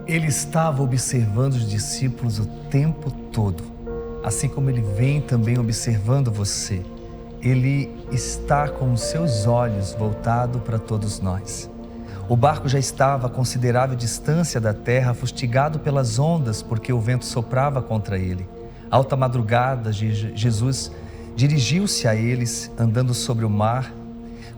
Ele estava observando os discípulos o tempo todo, assim como Ele vem também observando você. Ele está com os seus olhos voltados para todos nós. O barco já estava a considerável distância da terra, fustigado pelas ondas, porque o vento soprava contra ele. Alta madrugada, Jesus dirigiu-se a eles, andando sobre o mar.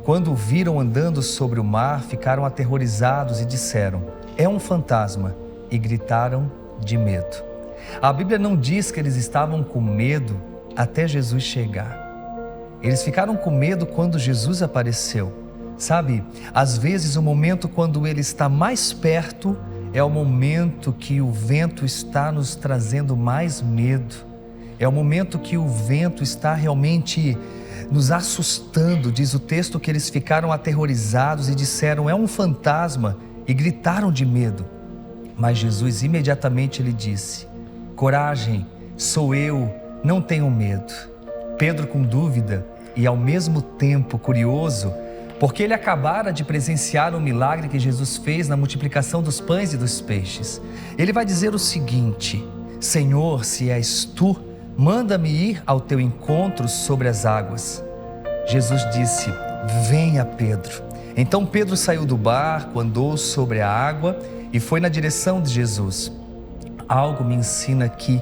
Quando o viram andando sobre o mar, ficaram aterrorizados e disseram: "É um fantasma", e gritaram de medo. A Bíblia não diz que eles estavam com medo até Jesus chegar. Eles ficaram com medo quando Jesus apareceu. Sabe, às vezes o momento quando Ele está mais perto é o momento que o vento está nos trazendo mais medo. É o momento que o vento está realmente nos assustando. Diz o texto que eles ficaram aterrorizados e disseram: "É um fantasma", e gritaram de medo. Mas Jesus imediatamente lhe disse: "Coragem, sou eu, não tenham medo." Pedro, com dúvida e ao mesmo tempo curioso, porque ele acabara de presenciar o milagre que Jesus fez na multiplicação dos pães e dos peixes, ele vai dizer o seguinte: "Senhor, se és tu, manda-me ir ao teu encontro sobre as águas." Jesus disse: "Venha, Pedro." Então Pedro saiu do barco, andou sobre a água e foi na direção de Jesus. Algo me ensina aqui.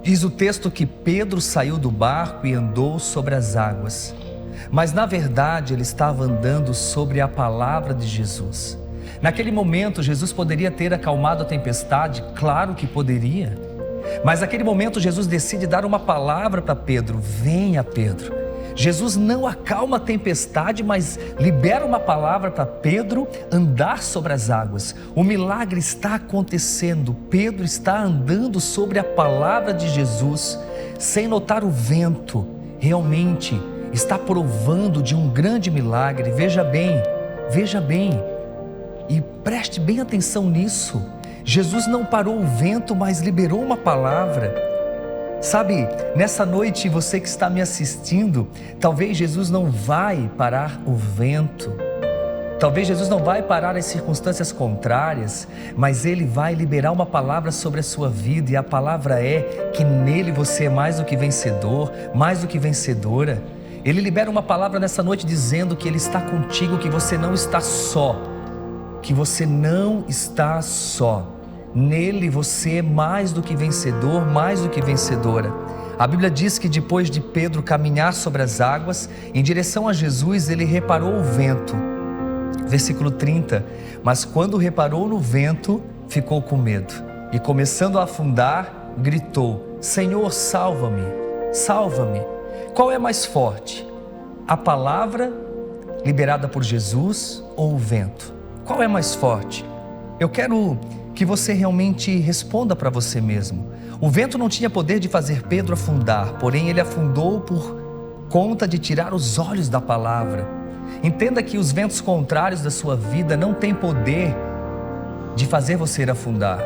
Diz o texto que Pedro saiu do barco e andou sobre as águas. Mas na verdade ele estava andando sobre a palavra de Jesus. Naquele momento Jesus poderia ter acalmado a tempestade, claro que poderia. Mas naquele momento Jesus decide dar uma palavra para Pedro: "Venha, Pedro." Jesus não acalma a tempestade, mas libera uma palavra para Pedro andar sobre as águas. O milagre está acontecendo. Pedro está andando sobre a palavra de Jesus, sem notar o vento. Realmente está provando de um grande milagre. Veja bem, e preste bem atenção nisso. Jesus não parou o vento, mas liberou uma palavra. Sabe, nessa noite, você que está me assistindo, talvez Jesus não vai parar o vento, talvez Jesus não vai parar as circunstâncias contrárias, mas Ele vai liberar uma palavra sobre a sua vida, e a palavra é que nele você é mais do que vencedor, mais do que vencedora. Ele libera uma palavra nessa noite dizendo que Ele está contigo, que você não está só, que você não está só. Nele você é mais do que vencedor, mais do que vencedora. A Bíblia diz que depois de Pedro caminhar sobre as águas, em direção a Jesus, ele reparou o vento. Versículo 30, mas quando reparou no vento, ficou com medo. E começando a afundar, gritou: "Senhor, salva-me, salva-me." Qual é mais forte? A palavra liberada por Jesus ou o vento? Qual é mais forte? Eu quero que você realmente responda para você mesmo. O vento não tinha poder de fazer Pedro afundar, porém ele afundou por conta de tirar os olhos da palavra. Entenda que os ventos contrários da sua vida não têm poder de fazer você afundar.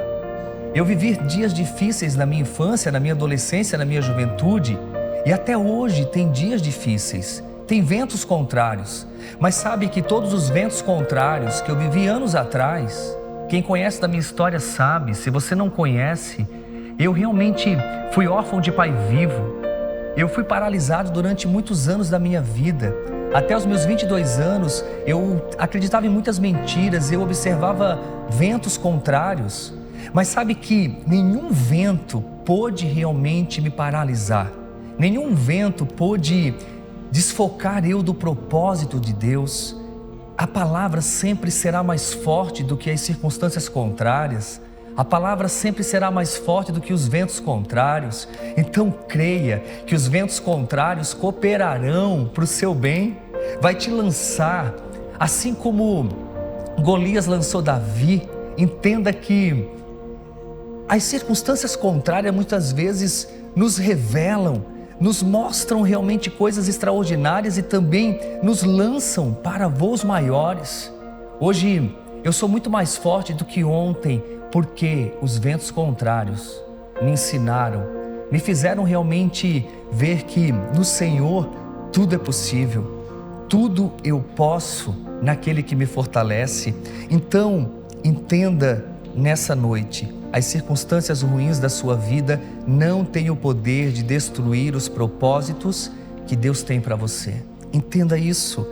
Eu vivi dias difíceis na minha infância, na minha adolescência, na minha juventude, e até hoje tem dias difíceis, tem ventos contrários. Mas sabe que todos os ventos contrários que eu vivi anos atrás, quem conhece da minha história sabe. Se você não conhece, eu realmente fui órfão de pai vivo. Eu fui paralisado durante muitos anos da minha vida. Até os meus 22 anos, eu acreditava em muitas mentiras, eu observava ventos contrários. Mas sabe que nenhum vento pôde realmente me paralisar. Nenhum vento pôde desfocar eu do propósito de Deus. A palavra sempre será mais forte do que as circunstâncias contrárias. A palavra sempre será mais forte do que os ventos contrários. Então creia que os ventos contrários cooperarão para o seu bem. Vai te lançar, assim como Golias lançou Davi. Entenda que as circunstâncias contrárias muitas vezes nos revelam, nos mostram realmente coisas extraordinárias e também nos lançam para voos maiores. Hoje eu sou muito mais forte do que ontem, porque os ventos contrários me ensinaram, me fizeram realmente ver que no Senhor tudo é possível, tudo eu posso naquele que me fortalece. Então entenda nessa noite, as circunstâncias ruins da sua vida não têm o poder de destruir os propósitos que Deus tem para você. Entenda isso.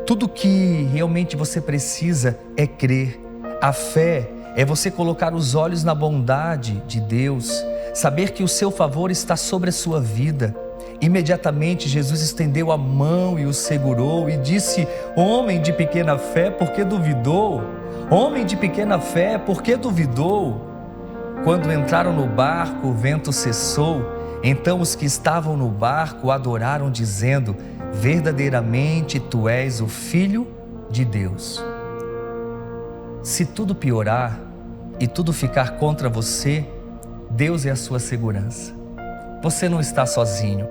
Tudo que realmente você precisa é crer. A fé é você colocar os olhos na bondade de Deus, saber que o seu favor está sobre a sua vida. Imediatamente Jesus estendeu a mão e o segurou e disse: homem de pequena fé, por que duvidou? Homem de pequena fé, por que duvidou? Quando entraram no barco, o vento cessou. Então os que estavam no barco adoraram, dizendo: verdadeiramente tu és o Filho de Deus. Se tudo piorar e tudo ficar contra você, Deus é a sua segurança. Você não está sozinho.